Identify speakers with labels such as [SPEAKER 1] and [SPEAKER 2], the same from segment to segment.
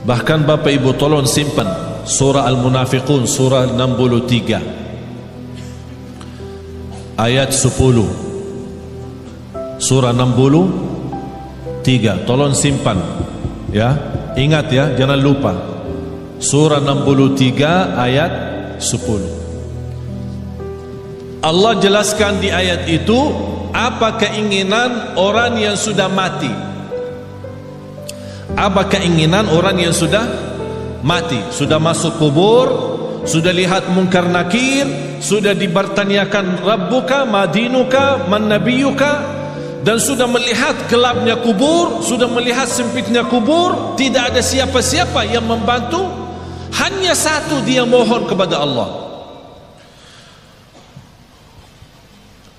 [SPEAKER 1] Bahkan Bapak Ibu tolong simpan surah Al-Munafiqun, surah 63 ayat 10. Surah 63, tolong simpan ya, ingat ya, jangan lupa. Surah 63 ayat 10. Allah jelaskan di ayat itu apa keinginan orang yang sudah mati. Apa keinginan orang yang sudah mati, sudah masuk kubur, sudah lihat mungkar nakir, sudah dibertanyakan Rabbuka, Madinuka, Man Nabiyuka, dan sudah melihat gelapnya kubur, sudah melihat sempitnya kubur, tidak ada siapa-siapa yang membantu, hanya satu dia mohon kepada Allah.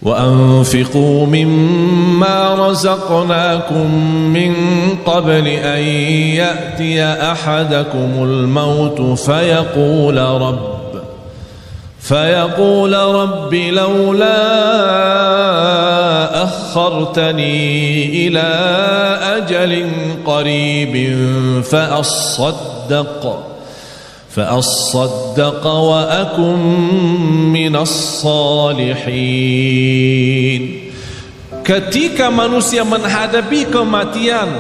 [SPEAKER 1] وَأَنْفِقُوا مِمَّا رَزَقْنَاكُمْ مِنْ قَبْلِ أَنْ يَأْتِيَ أَحَدَكُمُ الْمَوْتُ فيقول رب لولا أخرتني إلى أجل قريب فأصدق وأكن من الصالحين. Ketika manusia menghadapi kematian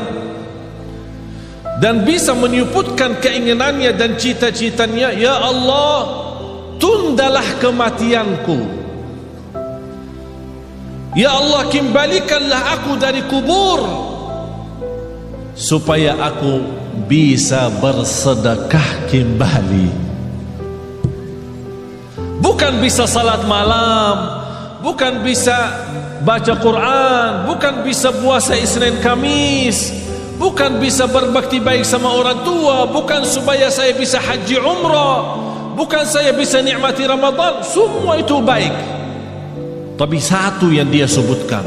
[SPEAKER 1] dan bisa menyebutkan keinginannya dan cita-citanya, ya Allah, tundalah kematianku, ya Allah, kembalikanlah aku dari kubur supaya aku bisa bersedekah kembali. Bukan bisa salat malam, bukan bisa baca Quran, bukan bisa puasa Isnin Kamis, bukan bisa berbakti baik sama orang tua, bukan supaya saya bisa haji umrah, bukan saya bisa nikmati Ramadan. Semua itu baik, tapi satu yang dia sebutkan,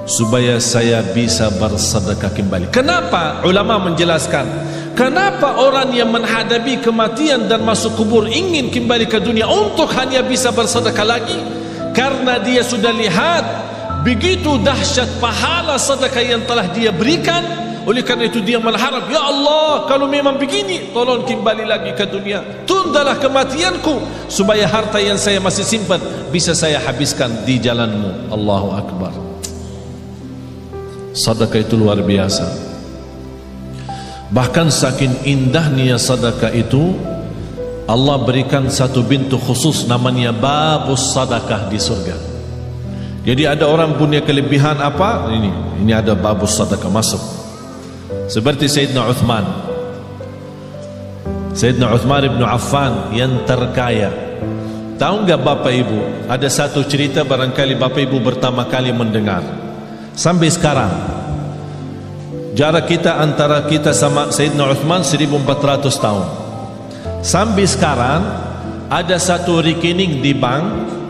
[SPEAKER 1] supaya saya bisa bersedekah kembali. Kenapa? Ulama menjelaskan, kenapa orang yang menghadapi kematian dan masuk kubur ingin kembali ke dunia untuk hanya bisa bersedekah lagi? Karena dia sudah lihat begitu dahsyat pahala sedekah yang telah dia berikan. Oleh karena itu dia mengharap, ya Allah, kalau memang begini, tolong kembali lagi ke dunia, tundalah kematianku supaya harta yang saya masih simpan bisa saya habiskan di jalanmu. Allahu Akbar. Sedekah itu luar biasa. Bahkan saking indahnya sedekah itu, Allah berikan satu pintu khusus namanya babus sedekah di surga. Jadi ada orang punya kelebihan apa? Ini ada babus sedekah masuk. Seperti Sayyidina Uthman. Sayyidina Uthman ibn Affan yang terkaya. Tahu enggak Bapak Ibu, ada satu cerita barangkali Bapak Ibu pertama kali mendengar. Sampai sekarang jarak kita antara kita sama Sayyidina Uthman 1400 tahun. Sampai sekarang ada satu rekening di bank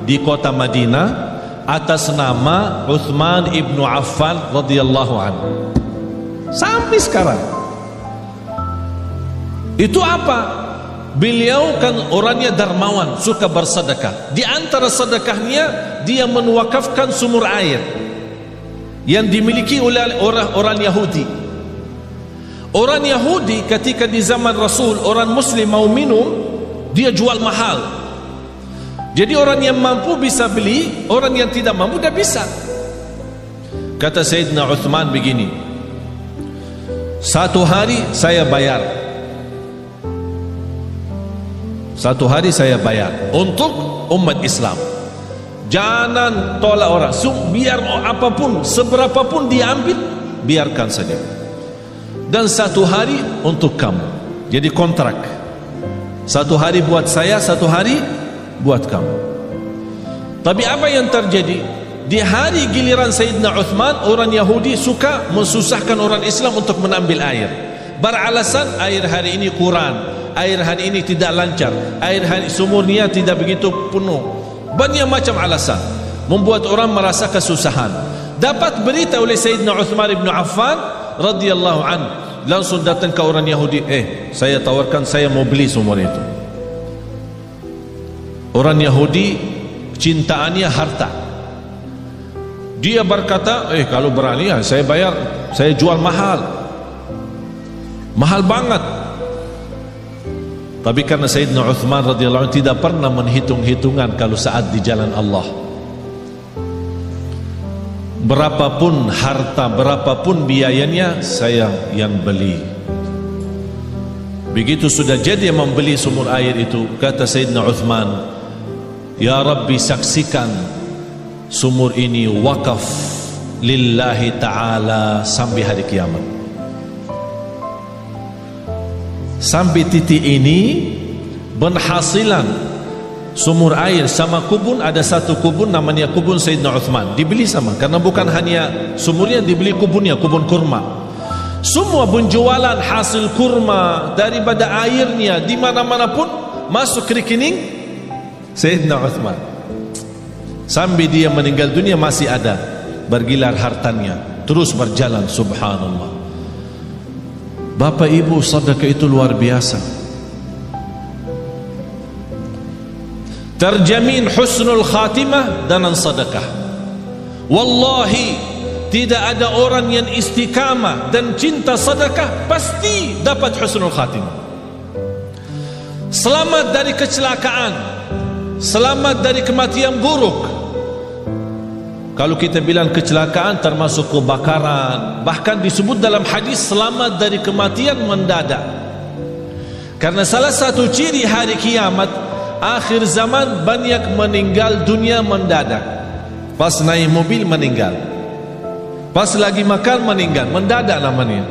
[SPEAKER 1] di kota Madinah atas nama Uthman ibn Affan radhiyallahu anhu. Sampai sekarang. Itu apa? Beliau kan orangnya dermawan, suka bersedekah. Di antara sedekahnya dia menwakafkan sumur air yang dimiliki oleh orang Yahudi. Orang Yahudi ketika di zaman Rasul, orang Muslim mau minum, dia jual mahal. Jadi orang yang mampu bisa beli, orang yang tidak mampu tidak bisa. Kata Sayyidina Uthman begini, satu hari saya bayar, satu hari saya bayar untuk umat Islam. Jangan tolak orang, biar apapun, seberapapun dia ambil, biarkan saja. Dan satu hari untuk kamu. Jadi kontrak, satu hari buat saya, satu hari buat kamu. Tapi apa yang terjadi? Di hari giliran Sayyidina Uthman, orang Yahudi suka mensusahkan orang Islam untuk menambil air. Beralasan air hari ini kurang, air hari ini tidak lancar, air hari sumurnya tidak begitu penuh. Banyak macam alasan membuat orang merasa kesusahan. Dapat berita oleh Sayyidina Uthman ibn Affan radhiyallahu anhu, langsung datang ke orang Yahudi, saya tawarkan, saya mau beli sumur itu. Orang Yahudi cintaannya harta. Dia berkata, kalau berani ya saya bayar, saya jual mahal. Mahal banget. Tapi karena Sayyidina Uthman radhiyallahu anhu tidak pernah menghitung-hitungan kalau saat di jalan Allah, berapapun harta, berapapun biayanya, saya yang beli. Begitu sudah jadi membeli sumur air itu, kata Sayyidina Uthman, ya Rabbi, saksikan sumur ini wakaf lillahi ta'ala sampai hari kiamat. Sampai titik ini penghasilan sumur air sama kubun, ada satu kubun namanya kubun Sayyidina Uthman, dibeli sama, karena bukan hanya sumurnya, dibeli kubunnya, kubun kurma. Semua penjualan hasil kurma daripada airnya di mana-mana pun masuk rekening Sayyidina Uthman. Sampai dia meninggal dunia masih ada bergilar hartanya, terus berjalan. Subhanallah. Bapak ibu, sedekah itu luar biasa. Terjamin husnul khatimah dengan sedekah. Wallahi, tidak ada orang yang istiqamah dan cinta sedekah pasti dapat husnul khatimah. Selamat dari kecelakaan, selamat dari kematian buruk. Kalau kita bilang kecelakaan termasuk kebakaran, bahkan disebut dalam hadis selamat dari kematian mendadak. Karena salah satu ciri hari kiamat, akhir zaman, banyak meninggal dunia mendadak. Pas naik mobil meninggal, pas lagi makan meninggal, mendadak namanya.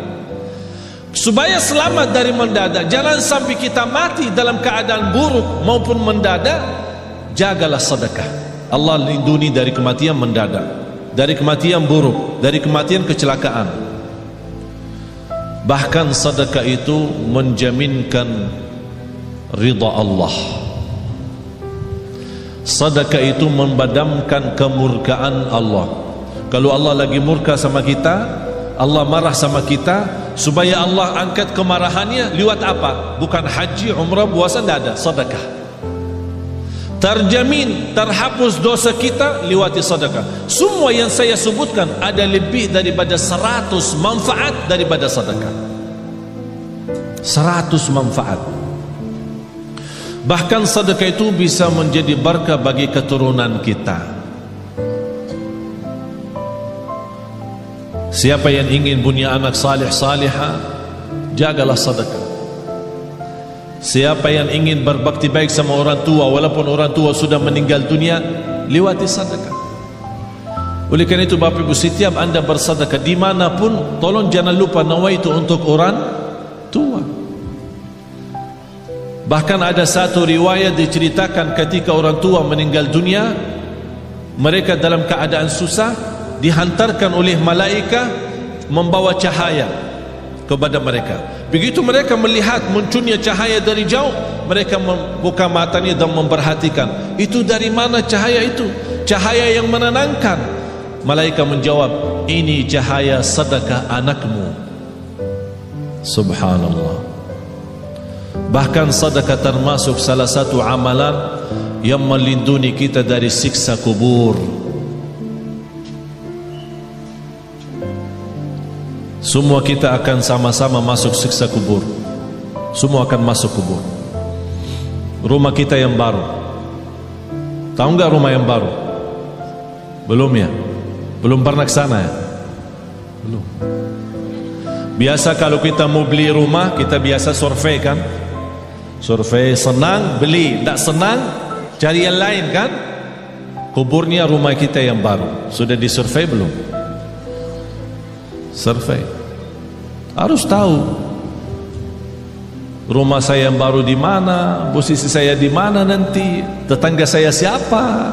[SPEAKER 1] Supaya selamat dari mendadak, jangan sampai kita mati dalam keadaan buruk maupun mendadak, jagalah sedekah. Allah lindungi dari kematian mendadak, dari kematian buruk, dari kematian kecelakaan. Bahkan sedekah itu menjaminkan ridha Allah. Sedekah itu membadamkan kemurkaan Allah. Kalau Allah lagi murka sama kita, Allah marah sama kita, supaya Allah angkat kemarahannya lewat apa? Bukan haji, umrah, puasa, tidak ada, sedekah. Terjamin terhapus dosa kita lewati sedekah. Semua yang saya sebutkan ada lebih daripada 100 manfaat daripada sedekah. 100 manfaat. Bahkan sedekah itu bisa menjadi berkah bagi keturunan kita. Siapa yang ingin punya anak salih salihah, jagalah sedekah. Siapa yang ingin berbakti baik sama orang tua, walaupun orang tua sudah meninggal dunia, lewati sedekah. Oleh karena itu Bapak Ibu, setiap anda bersedekah dimanapun, tolong jangan lupa nawaitu untuk orang tua. Bahkan ada satu riwayat diceritakan ketika orang tua meninggal dunia, mereka dalam keadaan susah, dihantarkan oleh malaikat membawa cahaya kepada mereka. Begitu mereka melihat munculnya cahaya dari jauh, mereka membuka matanya dan memperhatikan, itu dari mana cahaya itu? Cahaya yang menenangkan. Malaikat menjawab, ini cahaya sedekah anakmu. Subhanallah. Bahkan sedekah termasuk salah satu amalan yang melindungi kita dari siksa kubur. Semua kita akan sama-sama masuk siksa kubur. Semua akan masuk kubur. Rumah kita yang baru, tahu nggak rumah yang baru? Belum ya? Belum pernah ke sana ya? Belum. Biasa kalau kita mau beli rumah, kita biasa survei kan? Survei, senang beli, tak senang cari yang lain kan? Kuburnya rumah kita yang baru. Sudah disurvei belum? Survei. Harus tahu rumah saya yang baru di mana, posisi saya di mana nanti, tetangga saya siapa,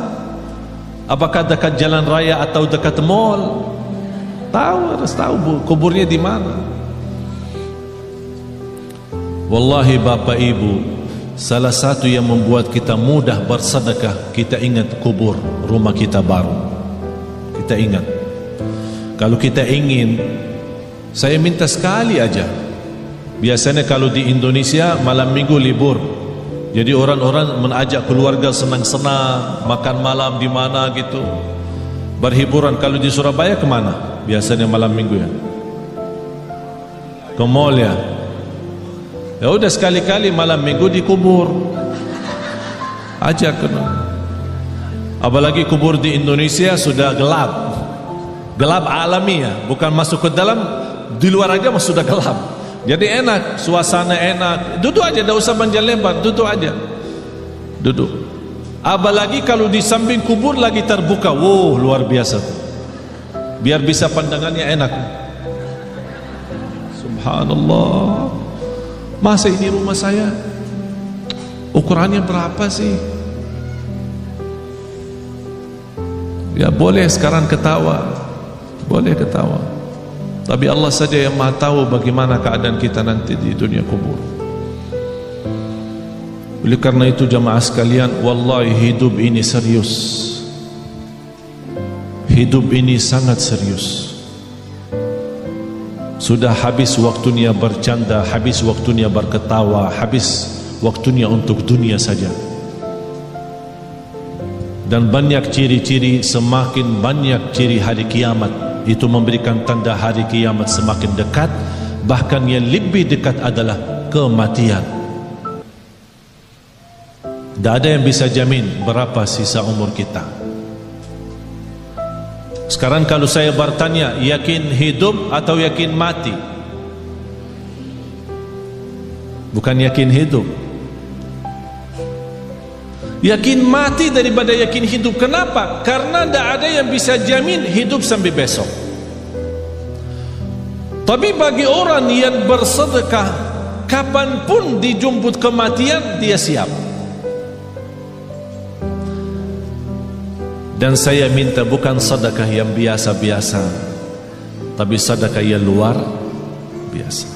[SPEAKER 1] apakah dekat jalan raya atau dekat mall. Tahu, harus tahu kuburnya di mana. Wallahi Bapak Ibu, salah satu yang membuat kita mudah bersedekah, kita ingat kubur rumah kita baru. Kita ingat. Kalau kita ingin, saya minta sekali aja. Biasanya kalau di Indonesia malam minggu libur, jadi orang-orang mengajak keluarga senang-senang, makan malam di mana gitu, berhiburan. Kalau di Surabaya kemana? Biasanya malam minggu ya, ke mall ya. Ya udah sekali-kali malam minggu di kubur. Ajak kena. Apalagi kubur di Indonesia sudah gelap. Gelap alamiah, bukan masuk ke dalam, di luar aja sudah gelap. Jadi enak, suasana enak. Duduk aja, tidak usah panjang lebar, duduk aja. Duduk. Apalagi kalau di samping kubur lagi terbuka, wow, luar biasa. Biar bisa pandangannya enak. Subhanallah. Masa ini rumah saya ukurannya berapa sih? Ya boleh sekarang ketawa, boleh ketawa. Tapi Allah saja yang Maha tahu bagaimana keadaan kita nanti di dunia kubur. Oleh karena itu jamaah sekalian, wallahi hidup ini serius. Hidup ini sangat serius. Sudah habis waktunya bercanda, habis waktunya berketawa, habis waktunya untuk dunia saja. Dan banyak ciri-ciri, semakin banyak ciri hari kiamat, itu memberikan tanda hari kiamat semakin dekat. Bahkan yang lebih dekat adalah kematian. Tidak ada yang bisa jamin berapa sisa umur kita. Sekarang kalau saya bertanya, yakin hidup atau yakin mati? Bukan yakin hidup. Yakin mati daripada yakin hidup. Kenapa? Karena tidak ada yang bisa jamin hidup sampai besok. Tapi bagi orang yang bersedekah, kapanpun dijemput kematian, dia siap. Dan saya minta bukan sedekah yang biasa-biasa, tapi sedekah yang luar biasa.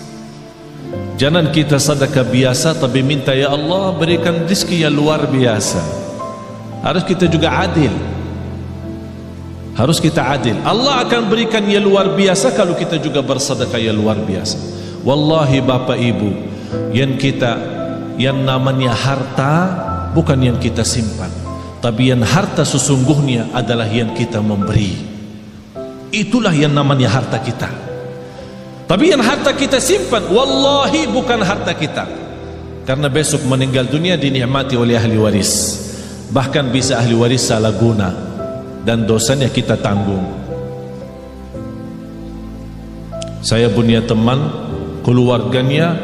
[SPEAKER 1] Jangan kita sedekah biasa, tapi minta ya Allah berikan rezeki yang luar biasa. Harus kita juga adil. Harus kita adil. Allah akan berikan yang luar biasa kalau kita juga bersedekah yang luar biasa. Wallahi Bapak Ibu, yang namanya harta bukan yang kita simpan, tapi yang harta sesungguhnya adalah yang kita memberi. Itulah yang namanya harta kita. Tapi yang harta kita simpan, wallahi bukan harta kita. Karena besok meninggal dunia dinikmati oleh ahli waris. Bahkan bisa ahli waris salah guna, dan dosanya kita tanggung. Saya punya teman, keluarganya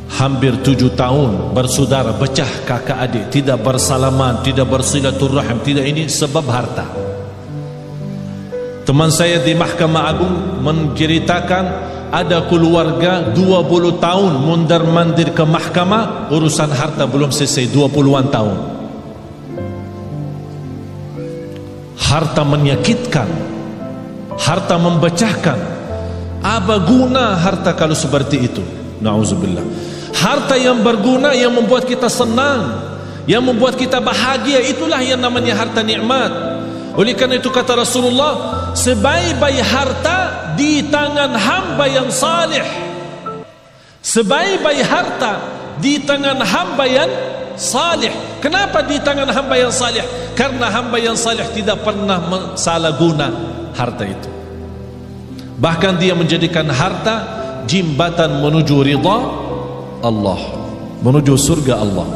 [SPEAKER 1] hampir 7 tahun bersaudara, pecah kakak adik, tidak bersalaman, tidak bersilaturahim, tidak, ini sebab harta. Teman saya di Mahkamah Agung menceritakan ada keluarga 20 tahun mondar-mandir ke mahkamah, urusan harta belum selesai, 20-an tahun. Harta menyakitkan, harta memecahkan. Apa guna harta kalau seperti itu? Na'udzubillah. Harta yang berguna, yang membuat kita senang, yang membuat kita bahagia, itulah yang namanya harta nikmat. Oleh karena itu kata Rasulullah, sebaik-baik harta di tangan hamba yang salih. Sebaik-baik harta di tangan hamba yang salih. Kenapa di tangan hamba yang salih? Karena hamba yang salih tidak pernah salah guna harta itu. Bahkan dia menjadikan harta jembatan menuju ridha Allah, menuju surga Allah.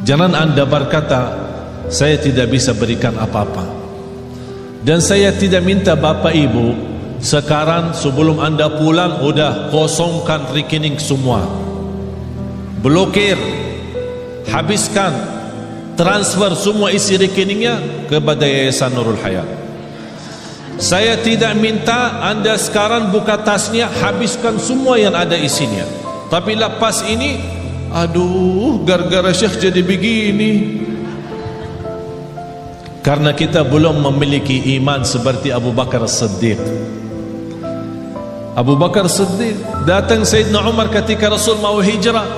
[SPEAKER 1] Jangan anda berkata, saya tidak bisa berikan apa-apa. Dan saya tidak minta Bapak Ibu sekarang sebelum anda pulang udah kosongkan rekening semua, blokir, habiskan, transfer semua isi rekeningnya kepada Yayasan Nurul Hayat. Saya tidak minta anda sekarang buka tasnya, habiskan semua yang ada isinya. Tapi lepas ini, aduh, gara-gara Syekh jadi begini. Karena kita belum memiliki iman seperti Abu Bakar As-Siddiq. Abu Bakar As-Siddiq datang Sayyidina Umar ketika Rasul mau hijrah.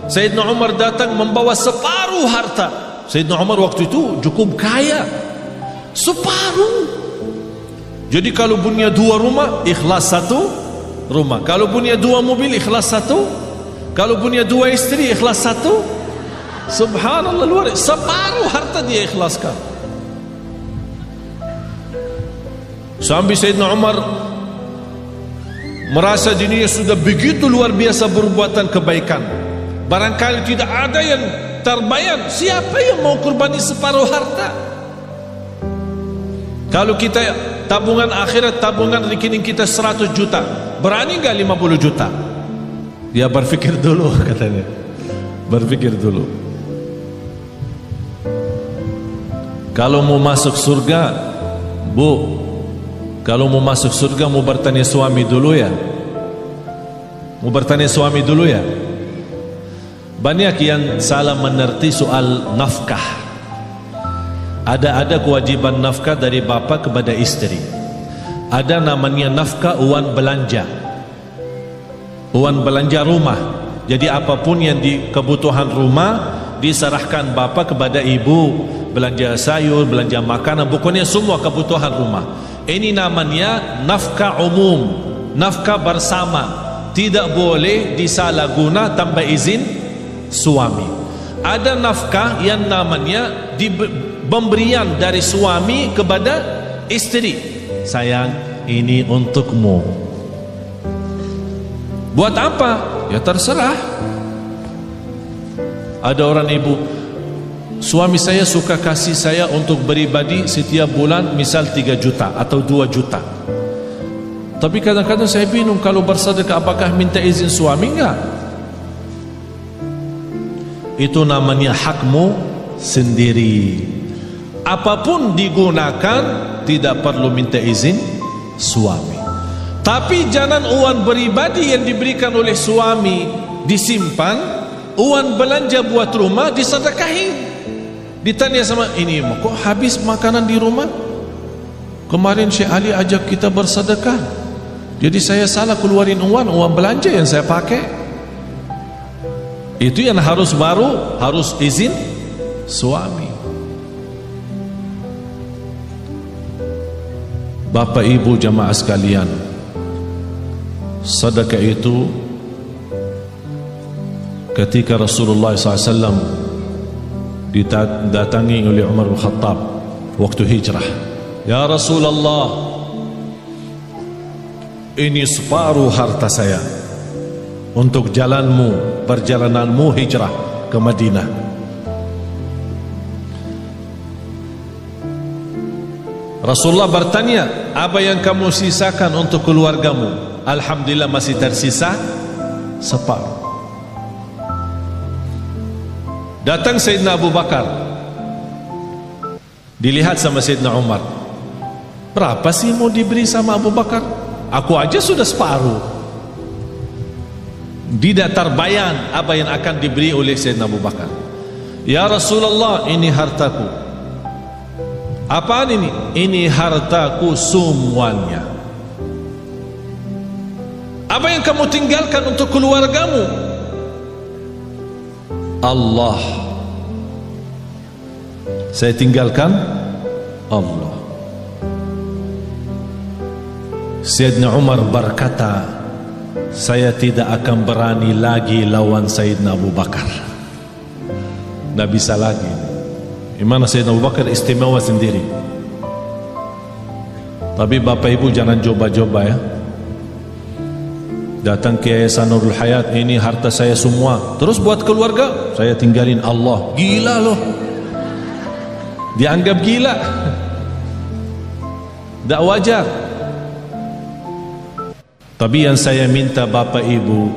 [SPEAKER 1] Sayyidina Umar datang membawa separuh harta. Sayyidina Umar waktu itu cukup kaya, separuh. Jadi kalau punya 2 rumah, ikhlas 1 rumah. Kalau punya 2 mobil, ikhlas 1. Kalau punya 2 istri, ikhlas 1. Subhanallah, luar biasa. Separuh harta dia ikhlaskan. Sampai Sayyidina Umar merasa dirinya sudah begitu luar biasa berbuatan kebaikan. Barangkali tidak ada yang terbayang, siapa yang mau kurbani separuh harta? Kalau kita tabungan akhirat, tabungan rekening kita 100 juta, berani gak 50 juta? Ya berpikir dulu katanya, berpikir dulu. Kalau mau masuk surga, Bu, kalau mau masuk surga mau bertanya suami dulu ya. Mau bertanya suami dulu ya. Banyak yang salah mengerti soal nafkah. Ada kewajiban nafkah dari bapa kepada istri. Ada namanya nafkah uang belanja, uang belanja rumah. Jadi apapun yang di kebutuhan rumah diserahkan bapa kepada ibu, belanja sayur, belanja makanan, pokoknya semua kebutuhan rumah. Ini namanya nafkah umum, nafkah bersama. Tidak boleh disalahguna tanpa izin suami. Ada nafkah yang namanya pemberian dari suami kepada istri. Sayang, ini untukmu. Buat apa? Ya terserah. Ada orang ibu, suami saya suka kasih saya untuk beribadi setiap bulan misal 3 juta atau 2 juta. Tapi kadang-kadang saya bingung, kalau bersedekah apakah minta izin suami? Enggak. Itu namanya hakmu sendiri. Apapun digunakan tidak perlu minta izin suami. Tapi jangan uang beribadi yang diberikan oleh suami disimpan, uang belanja buat rumah disedekahin. Ditanya sama ini, kok habis makanan di rumah? Kemarin Syekh Ali ajak kita bersedekah, jadi saya salah keluarin uang belanja yang saya pakai. Itu yang harus izin suami. Bapak ibu jamaah sekalian, sedekah itu ketika Rasulullah SAW didatangi oleh Umar bin Khattab waktu hijrah. Ya Rasulullah, ini separuh harta saya untuk perjalananmu hijrah ke Madinah. Rasulullah bertanya, apa yang kamu sisakan untuk keluargamu? Alhamdulillah masih tersisa separuh. Datang Sayyidina Abu Bakar, dilihat sama Sayyidina Umar, berapa sih mau diberi sama Abu Bakar? Aku aja sudah separuh. Tidak terbayang apa yang akan diberi oleh Sayyidina Abu Bakar. Ya Rasulullah, ini hartaku. Apaan ini? Ini hartaku semuanya. Apa yang kamu tinggalkan untuk keluargamu? Allah. Saya tinggalkan Allah. Sayyidina Umar berkata, saya tidak akan berani lagi lawan Sayyidina Abu Bakar. Tidak bisa lagi. Imana Sayyidina Abu Bakar istimewa sendiri. Tapi bapak ibu jangan coba-coba ya. Datang ke Yayasan Nurul Hayat, ini harta saya semua, terus buat keluarga saya tinggalin Allah. Gila loh. Dianggap gila. Tak wajar. Tapi yang saya minta bapak ibu,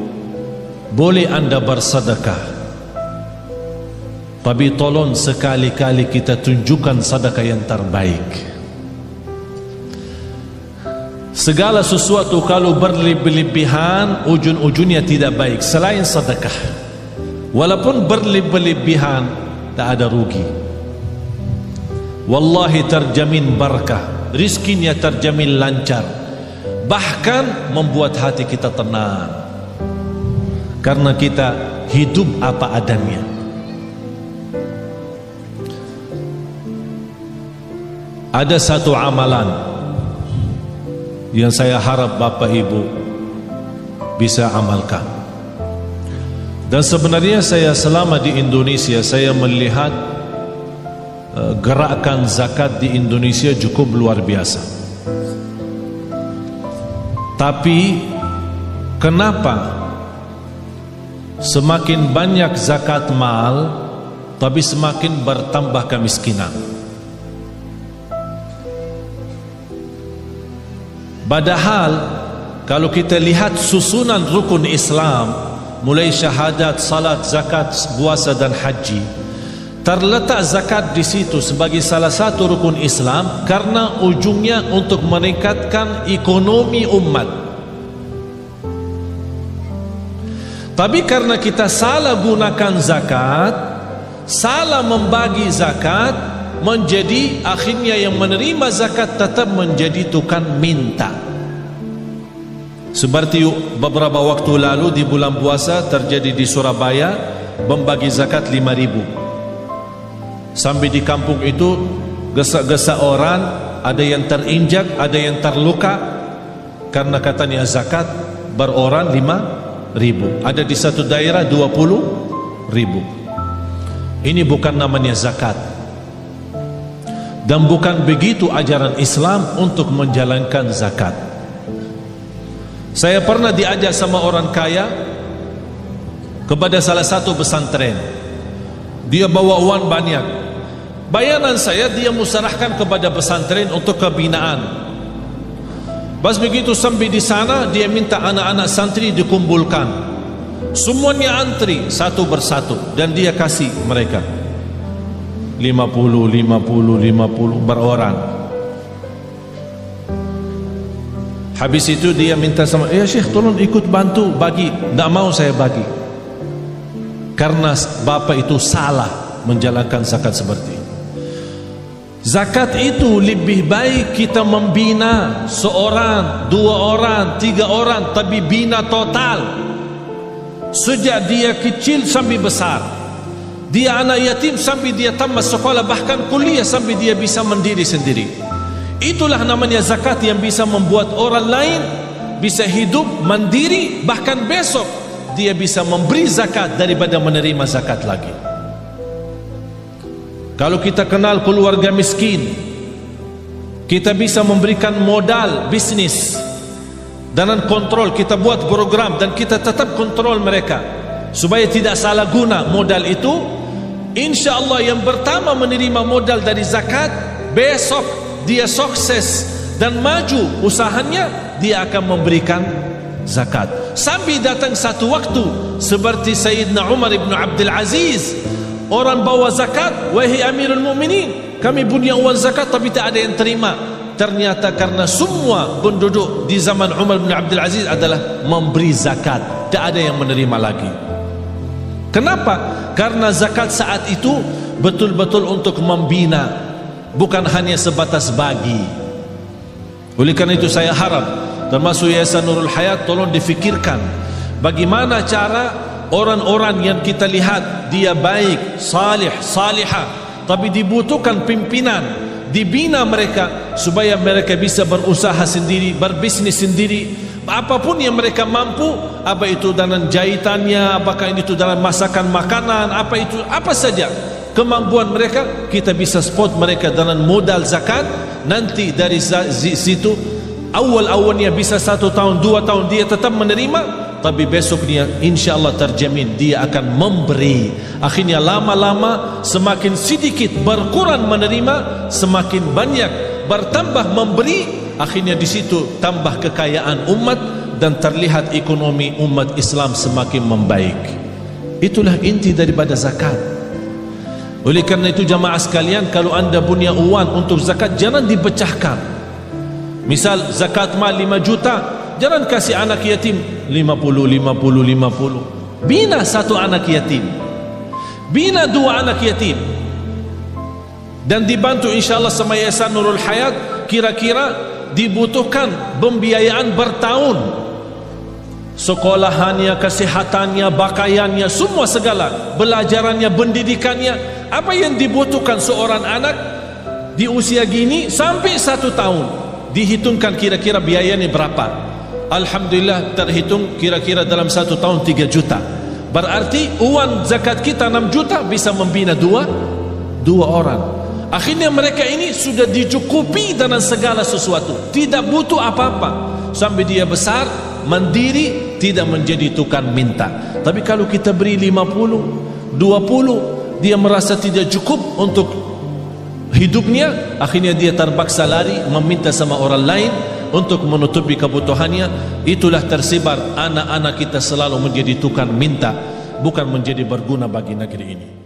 [SPEAKER 1] boleh anda bersedekah, tapi tolong sekali-kali kita tunjukkan sedekah yang terbaik. Segala sesuatu kalau berlebihan ujung-ujungnya tidak baik selain sedekah. Walaupun berlebihan tak ada rugi. Wallahi terjamin barakah, rizkinya terjamin lancar, bahkan membuat hati kita tenang karena kita hidup apa adanya. Ada satu amalan yang saya harap bapak ibu bisa amalkan. Dan sebenarnya saya selama di Indonesia, saya melihat gerakan zakat di Indonesia cukup luar biasa. Tapi kenapa semakin banyak zakat mal tapi semakin bertambah kemiskinan? Padahal kalau kita lihat susunan rukun Islam, mulai syahadat, salat, zakat, puasa dan haji, terletak zakat di situ sebagai salah satu rukun Islam karena ujungnya untuk meningkatkan ekonomi umat. Tapi karena kita salah gunakan zakat, salah membagi zakat, menjadi akhirnya yang menerima zakat tetap menjadi tukang minta. Seperti beberapa waktu lalu di bulan puasa terjadi di Surabaya, membagi zakat 5.000. Sampai di kampung itu gesa-gesa orang, ada yang terinjak, ada yang terluka karena katanya zakat beroran 5.000. Ada di satu daerah 20.000. Ini bukan namanya zakat, dan bukan begitu ajaran Islam untuk menjalankan zakat. Saya pernah diajak sama orang kaya kepada salah satu pesantren. Dia bawa uang banyak. Bayaran saya dia musyawarahkan kepada pesantren untuk kebinaan. Pas begitu sampai di sana, dia minta anak-anak santri dikumpulkan. Semuanya antri satu persatu dan dia kasih mereka 50 berorang. Habis itu dia minta sama, ya Syekh tolong ikut bantu bagi. Tak mau saya bagi, karena bapak itu salah menjalankan zakat seperti itu. Zakat itu lebih baik kita membina seorang, 2 orang, 3 orang, tapi bina total sejak dia kecil sampai besar. Dia anak yatim sampai dia tamat sekolah, bahkan kuliah sampai dia bisa mandiri sendiri. Itulah namanya zakat yang bisa membuat orang lain bisa hidup mandiri, bahkan besok dia bisa memberi zakat daripada menerima zakat lagi. Kalau kita kenal keluarga miskin, kita bisa memberikan modal bisnis dengan kontrol. Kita buat program dan kita tetap kontrol mereka supaya tidak salah guna modal itu. Insya Allah yang pertama menerima modal dari zakat, besok dia sukses dan maju usahanya, dia akan memberikan zakat. Sampai datang satu waktu seperti Sayyidina Umar ibn Abdul Aziz, orang bawa zakat, wahai Amirul Mu'minin, kami punya uang zakat tapi tak ada yang terima. Ternyata karena semua penduduk di zaman Umar bin Abdul Aziz adalah memberi zakat, tak ada yang menerima lagi. Kenapa? Karena zakat saat itu betul-betul untuk membina, bukan hanya sebatas bagi. Oleh karena itu saya harap termasuk Yayasan Nurul Hayat tolong difikirkan bagaimana cara orang-orang yang kita lihat dia baik, salih, salihah, tapi dibutuhkan pimpinan, dibina mereka supaya mereka bisa berusaha sendiri, berbisnis sendiri, apapun yang mereka mampu, apa itu dalam jahitannya, apakah itu dalam masakan makanan, apa itu, apa saja kemampuan mereka, kita bisa support mereka dengan modal zakat. Nanti dari situ awal-awalnya bisa 1 tahun 2 tahun dia tetap menerima, tapi besoknya insya Allah terjamin dia akan memberi. Akhirnya lama-lama semakin sedikit berkurang menerima, semakin banyak bertambah memberi. Akhirnya di situ tambah kekayaan umat dan terlihat ekonomi umat Islam semakin membaik. Itulah inti daripada zakat. Oleh karena itu jamaah sekalian, kalau anda punya uang untuk zakat, jangan dipecahkan. Misal zakat mal 5 juta, jangan kasih anak yatim 50. Bina 1 anak yatim, bina 2 anak yatim, dan dibantu insyaAllah sama Yayasan Nurul Hayat. Kira-kira dibutuhkan pembiayaan bertahun, sekolahannya, kesehatannya, pakaiannya, semua segala, belajarannya, pendidikannya. Apa yang dibutuhkan seorang anak di usia gini sampai 1 tahun, dihitungkan kira-kira biayanya berapa. Alhamdulillah terhitung kira-kira dalam 1 tahun 3 juta. Berarti uang zakat kita 6 juta bisa membina 2 orang. Akhirnya mereka ini sudah dicukupi dengan segala sesuatu, tidak butuh apa-apa sampai dia besar, mandiri, tidak menjadi tukang minta. Tapi kalau kita beri 50, 20, dia merasa tidak cukup untuk hidupnya, akhirnya dia terpaksa lari meminta sama orang lain untuk menutupi kebutuhannya. Itulah tersebar anak-anak kita selalu menjadi tukang minta, bukan menjadi berguna bagi negeri ini.